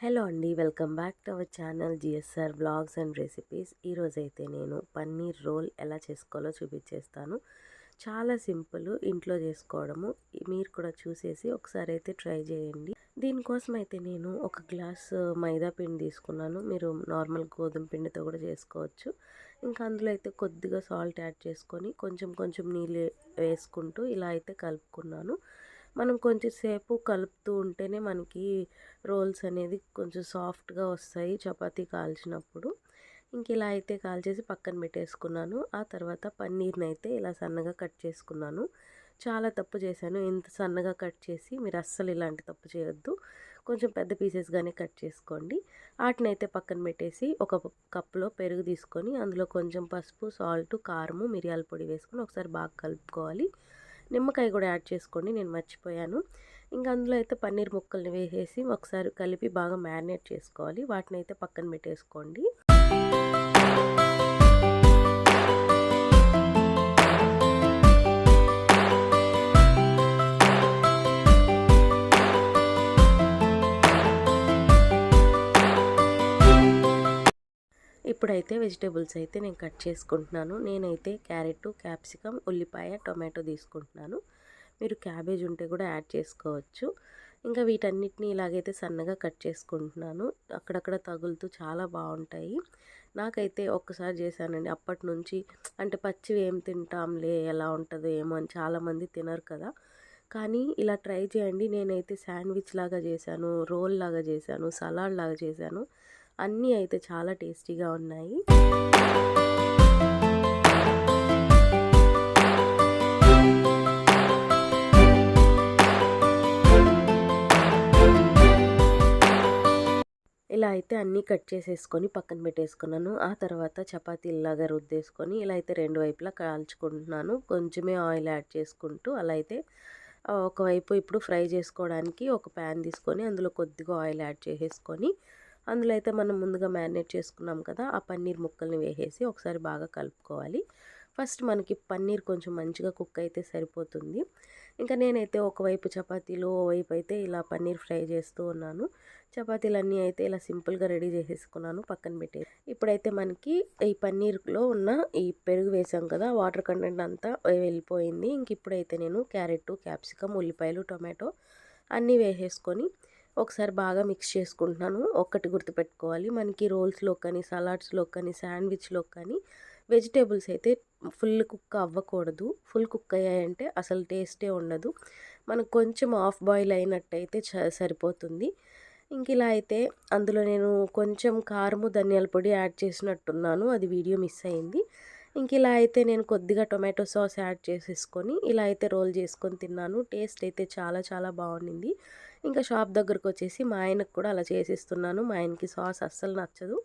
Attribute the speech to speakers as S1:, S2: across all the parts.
S1: Hello అండి, welcome back to our channel GSR vlogs and recipes. ఈరోజైతే నేను paneer role ఎలా చేసుకోవాలో చూపించేస్తాను. చాలా సింపుల్, ఇంట్లో చేసుకోవడము. మీరు కూడా చూసేసి ఒకసారి అయితే ట్రై చేయండి. దీనికోసం అయితే నేను ఒక గ్లాస్ మైదా పిండి తీసుకున్నాను. మీరు నార్మల్ గోధుమ పిండితో కూడా చేసుకోవచ్చు. ఇంకా అందులో అయితే కొద్దిగా సాల్ట్ యాడ్ చేసుకొని కొంచెం కొంచెం నీళ్ళు వేసుకుంటూ ఇలా అయితే కలుపుకున్నాను. మనం కొంచెం సేపు కలుపుతూ ఉంటేనే మనకి రోల్స్ అనేది కొంచెం సాఫ్ట్గా వస్తాయి చపాతీ కాల్చినప్పుడు. ఇంక ఇలా అయితే కాల్చేసి పక్కన పెట్టేసుకున్నాను. ఆ తర్వాత పన్నీర్ని అయితే ఇలా సన్నగా కట్ చేసుకున్నాను. చాలా తప్పు చేశాను, ఇంత సన్నగా కట్ చేసి మీరు అస్సలు ఇలాంటి తప్పు చేయొద్దు. కొంచెం పెద్ద పీసెస్గానే కట్ చేసుకోండి. వాటినైతే పక్కన పెట్టేసి ఒక కప్పులో పెరుగు తీసుకొని అందులో కొంచెం పసుపు, సాల్ట్, కారము, మిరియాల పొడి వేసుకొని ఒకసారి బాగా కలుపుకోవాలి. నిమ్మకాయ కూడా యాడ్ చేసుకోండి, నేను మర్చిపోయాను. ఇంకా అందులో అయితే పన్నీర్ ముక్కల్ని వేసేసి ఒకసారి కలిపి బాగా మ్యారినేట్ చేసుకోవాలి. వాటిని అయితే పక్కన పెట్టేసుకోండి. ఇప్పుడైతే వెజిటేబుల్స్ అయితే నేను కట్ చేసుకుంటున్నాను. నేనైతే క్యారెట్, క్యాప్సికమ్, ఉల్లిపాయ, టొమాటో తీసుకుంటున్నాను. మీరు క్యాబేజ్ ఉంటే కూడా యాడ్ చేసుకోవచ్చు. ఇంకా వీటన్నిటిని ఇలాగైతే సన్నగా కట్ చేసుకుంటున్నాను. అక్కడక్కడ తగులుతూ చాలా బాగుంటాయి. నాకైతే ఒక్కసారి చేశానండి, అప్పటి నుంచి అంటే పచ్చివి ఏం తింటాంలే, ఎలా ఉంటుందో ఏమో అని చాలామంది తినరు కదా. కానీ ఇలా ట్రై చేయండి. నేనైతే శాండ్విచ్ లాగా చేశాను, రోల్ లాగా చేశాను, సలాడ్ లాగా చేశాను. అన్నీ అయితే చాలా టేస్టీగా ఉన్నాయి. ఇలా అయితే అన్నీ కట్ చేసేసుకొని పక్కన పెట్టేసుకున్నాను. ఆ తర్వాత చపాతీలాగా రుద్దేసుకొని ఇలా అయితే రెండు వైపులా కాల్చుకుంటున్నాను. కొంచెమే ఆయిల్ యాడ్ చేసుకుంటూ అలా అయితే ఒకవైపు ఇప్పుడు ఫ్రై చేసుకోవడానికి ఒక ప్యాన్ తీసుకొని అందులో కొద్దిగా ఆయిల్ యాడ్ చేసేసుకొని అందులో అయితే మనం ముందుగా మ్యారినేట్ చేసుకున్నాం కదా, ఆ పన్నీర్ ముక్కల్ని వేసేసి ఒకసారి బాగా కలుపుకోవాలి. ఫస్ట్ మనకి పన్నీర్ కొంచెం మంచిగా కుక్ అయితే సరిపోతుంది. ఇంకా నేనైతే ఒకవైపు చపాతీలు, ఓవైపు అయితే ఇలా పన్నీర్ ఫ్రై చేస్తూ ఉన్నాను. చపాతీలన్నీ అయితే ఇలా సింపుల్గా రెడీ చేసేసుకున్నాను, పక్కన పెట్టేసి. ఇప్పుడైతే మనకి ఈ పన్నీర్లో ఉన్న ఈ పెరుగు వేసాం కదా, వాటర్ కంటెంట్ అంతా వెళ్ళిపోయింది. ఇంక ఇప్పుడైతే నేను క్యారెట్, క్యాప్సికమ్, ఉల్లిపాయలు, టొమాటో అన్నీ వేసేసుకొని ఒకసారి బాగా మిక్స్ చేసుకుంటున్నాను. ఒక్కటి గుర్తుపెట్టుకోవాలి, మనకి రోల్స్లో కానీ, సలాడ్స్లో కానీ, శాండ్విచ్లో కానీ వెజిటేబుల్స్ అయితే ఫుల్ కుక్ అవ్వకూడదు. ఫుల్ కుక్ అయ్యాయంటే అసలు టేస్టే ఉండదు. మనకు కొంచెం హాఫ్ బాయిల్ అయినట్టయితే సరిపోతుంది. ఇంక ఇలా అయితే అందులో నేను కొంచెం కారము, ధనియాల పొడి యాడ్ చేసినట్టున్నాను, అది వీడియో మిస్ అయింది. ఇంక ఇలా అయితే నేను కొద్దిగా టొమాటో సాస్ యాడ్ చేసేసుకొని ఇలా అయితే రోల్ చేసుకొని తిన్నాను. టేస్ట్ అయితే చాలా చాలా బాగుండింది. ఇంకా షాప్ దగ్గరకు వచ్చేసి మా ఆయనకు కూడా అలా చేసిస్తున్నాను. మా ఆయనకి సాస్ అస్సలు నచ్చదు.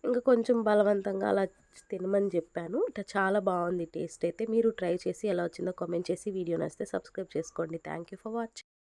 S1: ఇంకా కొంచెం బలవంతంగా అలా తినమని చెప్పాను. చాలా బాగుంది టేస్ట్ అయితే. మీరు ట్రై చేసి ఎలా వచ్చిందో కామెంట్ చేసి, వీడియో నచ్చితే సబ్స్క్రైబ్ చేసుకోండి. Thank you for watching.